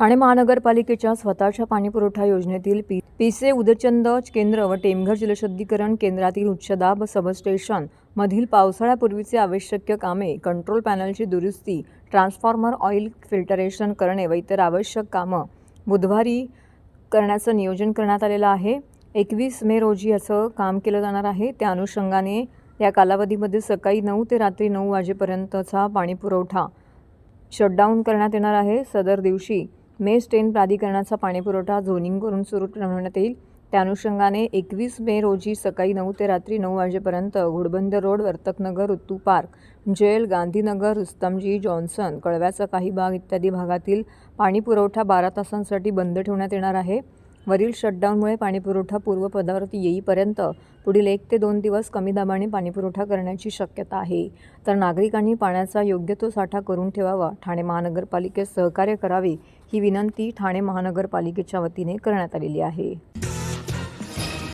ठाणे महानगरपालिकेच्या स्वतःच्या पाणीपुरवठा योजनेतील पिसे उदचंद केंद्र व टेमघर जलशुद्धीकरण केंद्रातील उच्चदाब सबस्टेशन मधील पावसाळ्यापूर्वीचे आवश्यक कामे, कंट्रोल पॅनलची दुरुस्ती, ट्रान्सफॉर्मर ऑइल फिल्टरेशन करणे व इतर आवश्यक कामं बुधवारी करण्याचं नियोजन करण्यात आलेलं आहे. 21 मे रोजी याचं काम केलं जाणार आहे. त्या अनुषंगाने या कालावधीमध्ये सकाळी 9 ते रात्री 9 वाजेपर्यंतचा पाणीपुरवठा शटडाऊन करण्यात येणार आहे. सदर दिवशी मेस 10 प्राधिकरणाचा पाणीपुरवठा झोनिंग करून सुरू ठेवण्यात येईल. त्या अनुषंगाने 21 मे रोजी सकाळी 9 ते रात्री 9 वाजेपर्यंत घोडबंदर रोड, वर्तकनगर, उत्तू park, jail, Gandhinagar, Rustomjee, Johnson, कळव्याचा काही भाग इत्यादी भागातील पाणीपुरवठा 12 तासांसाठी बंद ठेवण्यात येणार आहे. वरील शटडाऊनमुळे पाणीपुरवठा पूर्वपदावरती येईपर्यंत पुढील 1 ते 2 दिवस कमी दाबाने पाणीपुरवठा करण्याची शक्यता आहे. तर नागरिकांनी पाण्याचा योग्य तो साठा करून ठेवावा, ठाणे महानगरपालिकेस सहकार्य करावे ही विनंती ठाणे महानगरपालिकेच्या वतीने करण्यात आलेली आहे.